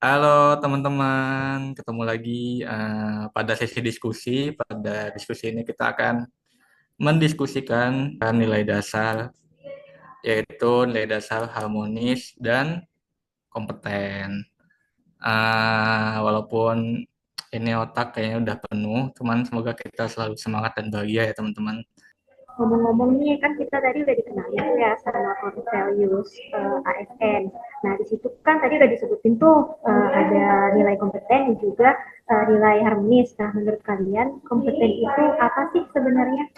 Halo teman-teman, ketemu lagi pada sesi diskusi. Pada diskusi ini kita akan mendiskusikan nilai dasar, yaitu nilai dasar harmonis dan kompeten. Walaupun ini otak kayaknya udah penuh, cuman semoga kita selalu semangat dan bahagia ya teman-teman. Ngomong-ngomong nih, kan kita tadi udah dikenalin tuh ya sama core values ASN. Nah, di situ kan tadi udah disebutin tuh ada nilai kompeten dan juga nilai harmonis. Nah, menurut kalian kompeten itu apa sih sebenarnya?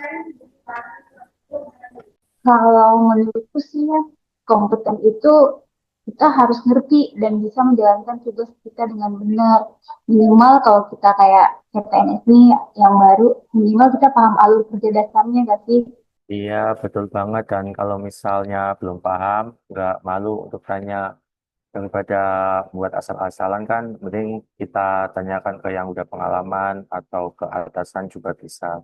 Kalau menurutku sih ya, kompeten itu kita harus ngerti dan bisa menjalankan tugas kita dengan benar. Minimal kalau kita kayak CPNS nih yang baru, minimal kita paham alur kerja dasarnya gak sih? Iya, betul banget. Dan kalau misalnya belum paham, nggak malu untuk tanya daripada buat asal-asalan kan, mending kita tanyakan ke yang udah pengalaman atau ke atasan juga bisa.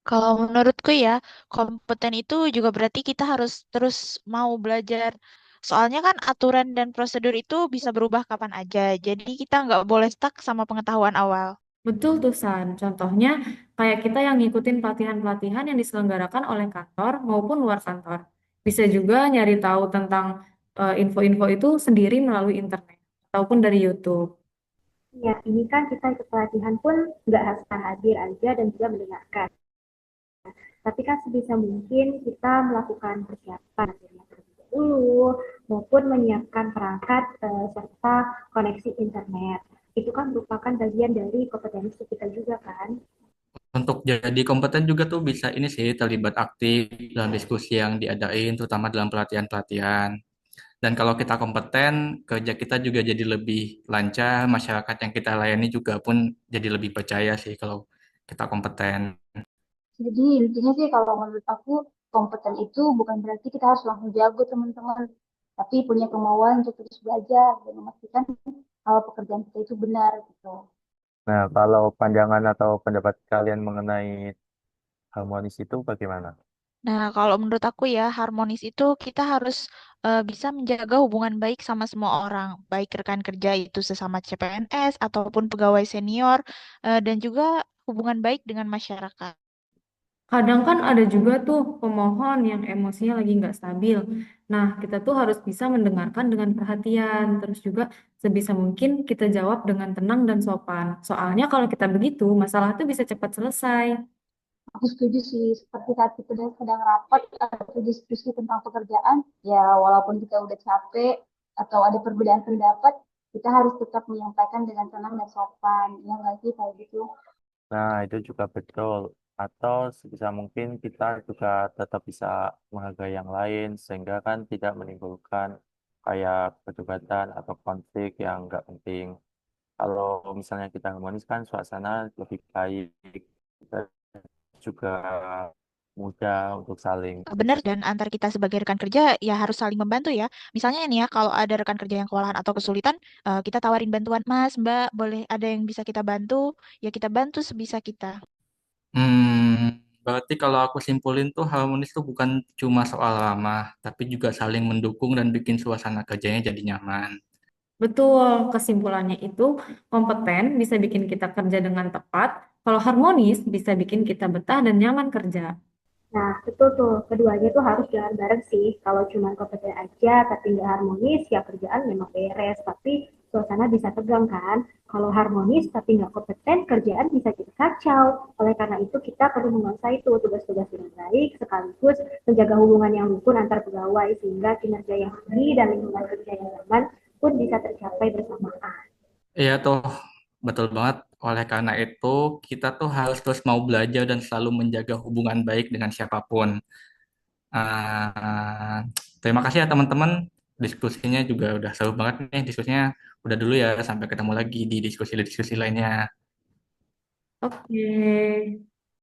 Kalau menurutku ya, kompeten itu juga berarti kita harus terus mau belajar. Soalnya kan aturan dan prosedur itu bisa berubah kapan aja. Jadi kita nggak boleh stuck sama pengetahuan awal. Betul tuh San, contohnya kayak kita yang ngikutin pelatihan-pelatihan yang diselenggarakan oleh kantor maupun luar kantor. Bisa juga nyari tahu tentang info-info itu sendiri melalui internet ataupun dari YouTube. Ya, ini kan kita ikut pelatihan pun nggak harus hadir aja dan juga mendengarkan. Tapi kan sebisa mungkin kita melakukan persiapan akhirnya terlebih dahulu maupun menyiapkan perangkat serta koneksi internet. Itu kan merupakan bagian dari kompetensi kita juga kan. Untuk jadi kompeten juga tuh bisa ini sih terlibat aktif dalam diskusi yang diadain, terutama dalam pelatihan-pelatihan. Dan kalau kita kompeten, kerja kita juga jadi lebih lancar, masyarakat yang kita layani juga pun jadi lebih percaya sih kalau kita kompeten. Jadi intinya sih kalau menurut aku kompeten itu bukan berarti kita harus langsung jago teman-teman, tapi punya kemauan untuk terus belajar dan memastikan kalau pekerjaan kita itu benar gitu. Nah, kalau pandangan atau pendapat kalian mengenai harmonis itu bagaimana? Nah, kalau menurut aku ya, harmonis itu kita harus bisa menjaga hubungan baik sama semua orang, baik rekan kerja itu sesama CPNS ataupun pegawai senior, dan juga hubungan baik dengan masyarakat. Kadang kan ada juga tuh pemohon yang emosinya lagi nggak stabil. Nah, kita tuh harus bisa mendengarkan dengan perhatian, terus juga sebisa mungkin kita jawab dengan tenang dan sopan. Soalnya kalau kita begitu, masalah tuh bisa cepat selesai. Aku setuju sih, seperti saat kita sedang rapat atau diskusi tentang pekerjaan, ya walaupun kita udah capek atau ada perbedaan pendapat, kita harus tetap menyampaikan dengan tenang dan sopan. Ya nggak sih kayak gitu? Nah, itu juga betul. Atau sebisa mungkin kita juga tetap bisa menghargai yang lain, sehingga kan tidak menimbulkan kayak perdebatan atau konflik yang nggak penting. Kalau misalnya kita harmonis kan suasana lebih baik, kita juga mudah untuk saling Benar, bekerja. dan antar kita sebagai rekan kerja ya harus saling membantu ya. Misalnya nih ya, kalau ada rekan kerja yang kewalahan atau kesulitan, kita tawarin bantuan, Mas, Mbak, boleh ada yang bisa kita bantu, ya kita bantu sebisa kita. Berarti kalau aku simpulin tuh harmonis tuh bukan cuma soal ramah, tapi juga saling mendukung dan bikin suasana kerjanya jadi nyaman. Betul, kesimpulannya itu kompeten bisa bikin kita kerja dengan tepat, kalau harmonis bisa bikin kita betah dan nyaman kerja. Nah, betul tuh. Keduanya tuh harus jalan bareng sih. Kalau cuma kompeten aja tapi nggak harmonis, ya kerjaan memang beres. Tapi suasana bisa tegang kan. Kalau harmonis tapi nggak kompeten, kerjaan bisa jadi kacau. Oleh karena itu kita perlu menguasai itu tugas-tugas dengan baik, sekaligus menjaga hubungan yang rukun antar pegawai sehingga kinerja yang tinggi dan lingkungan kerja yang nyaman pun bisa tercapai bersamaan. Iya tuh, betul banget. Oleh karena itu, kita tuh harus terus mau belajar dan selalu menjaga hubungan baik dengan siapapun. Ah, Terima kasih ya teman-teman. Diskusinya juga udah seru banget nih. Diskusinya udah dulu ya. Sampai ketemu lagi di diskusi-diskusi lainnya. Oke.